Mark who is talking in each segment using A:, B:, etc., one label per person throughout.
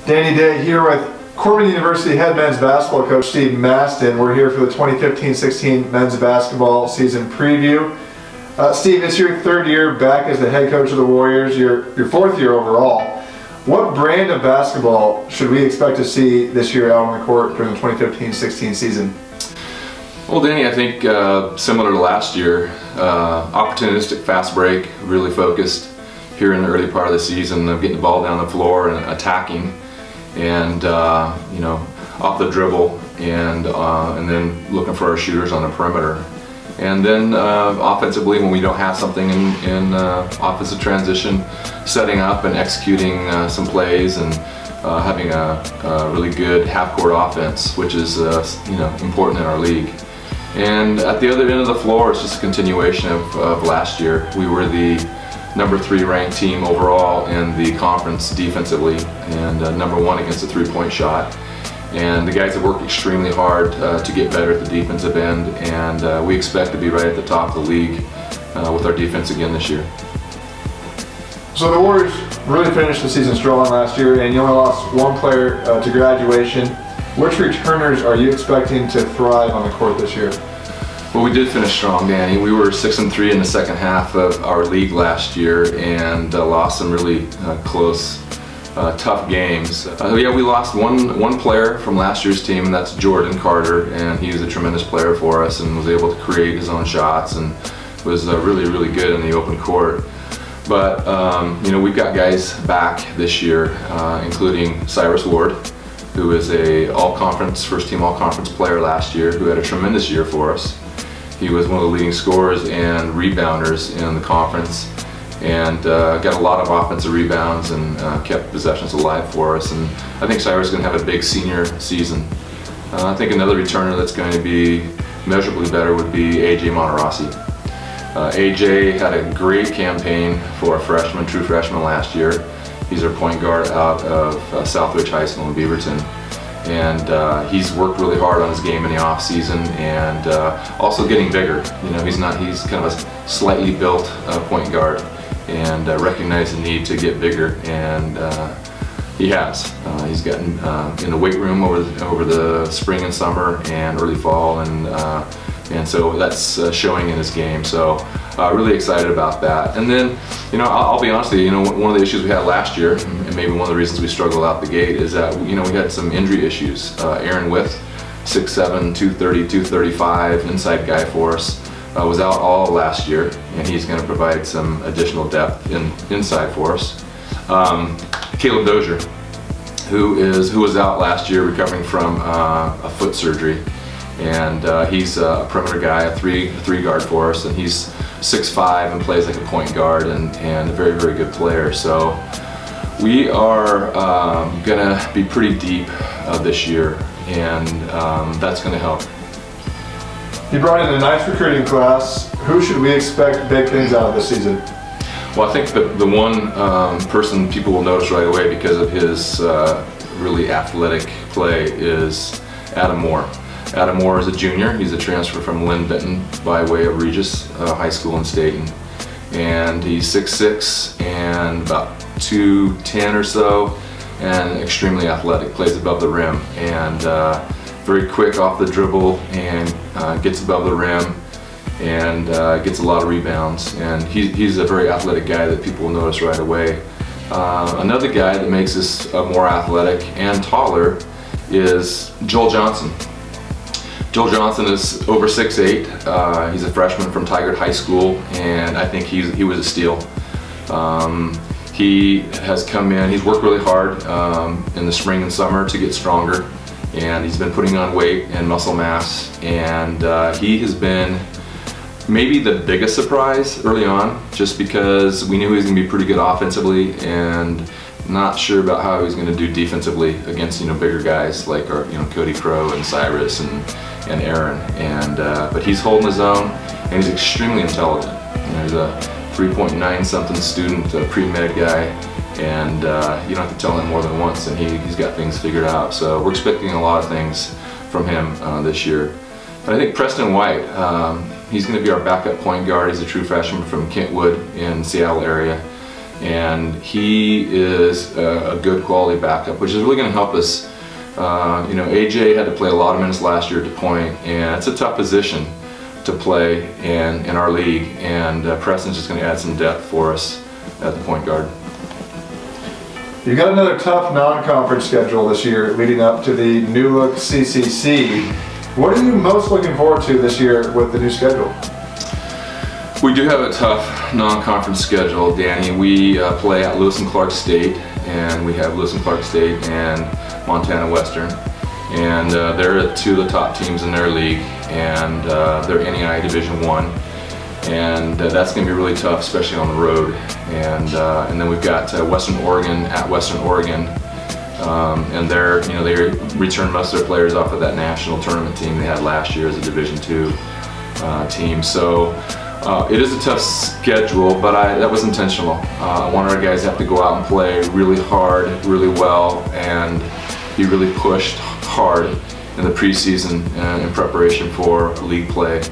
A: Danny Day here with Corban University head men's basketball coach Steve Masten. We're here for the 2015-16 men's basketball season preview. Steve, it's your third year back as the head coach of the Warriors, your fourth year overall. What brand of basketball should we expect to see this year out on the court during the 2015-16 season?
B: Well, Danny, I think similar to last year, opportunistic fast break, really focused here in the early part of the season of getting the ball down the floor and attacking, and off the dribble, and then looking for our shooters on the perimeter. And then offensively, when we don't have something in offensive transition, setting up and executing some plays and having a really good half-court offense, which is important in our league. And at the other end of the floor, it's just a continuation of last year. We were the number 3 ranked team overall in the conference defensively, and number 1 against the three-point shot. And the guys have worked extremely hard to get better at the defensive end, and we expect to be right at the top of the league with our defense again this year.
A: So the Warriors really finished the season strong last year, and you only lost one player to graduation. Which returners are you expecting to thrive on the court this year?
B: Well, we did finish strong, Danny. We were 6-3 in the second half of our league last year, and lost some really close, tough games. We lost one player from last year's team, and that's Jordan Carter, and he was a tremendous player for us and was able to create his own shots and was really, really good in the open court. But we've got guys back this year, including Cyrus Ward, who is a all-conference, first-team all-conference player last year, who had a tremendous year for us. He was one of the leading scorers and rebounders in the conference, and got a lot of offensive rebounds and kept possessions alive for us. And I think Cyrus is going to have a big senior season. I think another returner that's going to be measurably better would be AJ Monterossi. AJ had a great campaign for a true freshman last year. He's our point guard out of Southridge High School in Beaverton. And he's worked really hard on his game in the off season, and also getting bigger. He's kind of a slightly built point guard, and recognized the need to get bigger, and he has. He's gotten in the weight room over the spring and summer and early fall, and so that's showing in his game. So really excited about that. And then, I'll be honest with you, one of the issues we had last year, and maybe one of the reasons we struggled out the gate, is that, we had some injury issues. Aaron With, 6'7", 230, 235, inside guy for us, was out all last year, and he's going to provide some additional depth inside for us. Caleb Dozier, who was out last year recovering from a foot surgery, and he's a perimeter guy, a three guard for us, and he's 6'5" and plays like a point guard, and a very, very good player. So we are gonna be pretty deep this year, and that's gonna help.
A: You brought in a nice recruiting class. Who should we expect big things out of this season?
B: Well, I think the one person people will notice right away because of his really athletic play is Adam Moore. Adam Moore is a junior. He's a transfer from Lynn Benton by way of Regis High School in Staten. And he's 6'6" and about 210 or so, and extremely athletic, plays above the rim, and very quick off the dribble, and gets above the rim, and gets a lot of rebounds. And he's a very athletic guy that people will notice right away. Another guy that makes us more athletic and taller is Joel Johnson. Joel Johnson is over 6'8". He's a freshman from Tigard High School, and I think he was a steal. He has come in, he's worked really hard in the spring and summer to get stronger, and he's been putting on weight and muscle mass, and he has been maybe the biggest surprise early on, just because we knew he was going to be pretty good offensively, and not sure about how he was going to do defensively against bigger guys like our Cody Crow and Cyrus and Aaron, but he's holding his own, and he's extremely intelligent. He's a 3.9 something student, a pre-med guy, and you don't have to tell him more than once, and he's got things figured out. So we're expecting a lot of things from him this year. And I think Preston White, he's going to be our backup point guard. He's a true freshman from Kentwood in Seattle area. and he is a good quality backup, which is really going to help us. You know, AJ had to play a lot of minutes last year at the point, and it's a tough position to play in our league, and Preston's just going to add some depth for us at the point guard.
A: You got another tough non-conference schedule this year leading up to the new look CCC. What are you most looking forward to this year with the new schedule?
B: We do have a tough non-conference schedule, Danny. We play at Lewis and Clark State, and we have Lewis and Clark State and Montana Western, and they're two of the top teams in their league, and they're NEI Division I, and that's going to be really tough, especially on the road. And then we've got Western Oregon at Western Oregon, and they returned most of their players off of that national tournament team they had last year as a Division II team. So it is a tough schedule, but that was intentional. I want our guys to have to go out and play really hard, really well, and be really pushed hard in the preseason in preparation for league play.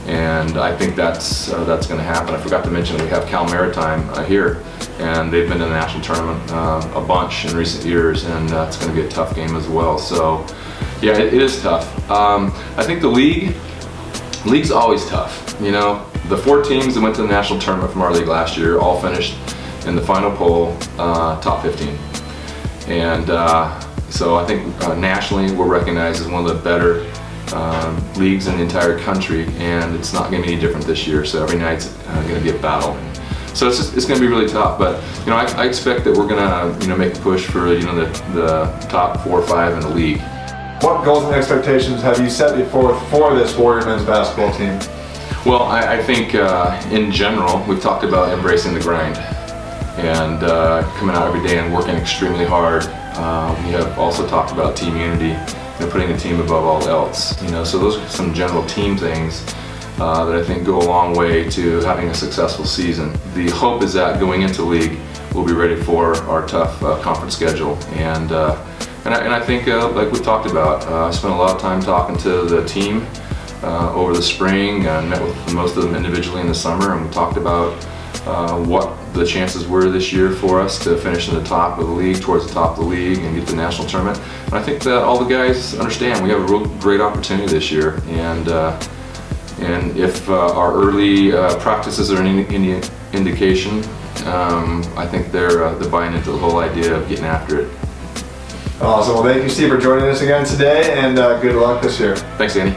B: And I think that's going to happen. I forgot to mention we have Cal Maritime here, and they've been in the national tournament a bunch in recent years, and it's going to be a tough game as well. So, yeah, it is tough. I think the league's always tough. You know, the 4 teams that went to the national tournament from our league last year all finished in the final poll top 15, and so I think nationally we're recognized as one of the better leagues in the entire country, and it's not going to be any different this year. So every night's going to be a battle. So it's going to be really tough. But you know, I expect that we're going to make a push for the top 4 or 5 in the league.
A: What goals and expectations have you set before for this Warrior men's basketball team?
B: Well, I think in general we've talked about embracing the grind and coming out every day and working extremely hard. We have also talked about team unity. Putting the team above all else. So those are some general team things that I think go a long way to having a successful season. The hope is that going into league, we'll be ready for our tough conference schedule. And I think, like we talked about, I spent a lot of time talking to the team over the spring and met with most of them individually in the summer, and we talked about what the chances were this year for us to finish in the top of the league, towards the top of the league, and get the national tournament. And I think that all the guys understand we have a real great opportunity this year, and if our early practices are any indication, I think they're buying into the whole idea of getting after it.
A: Awesome. Well, thank you, Steve, for joining us again today, and good luck this year.
B: Thanks, Danny.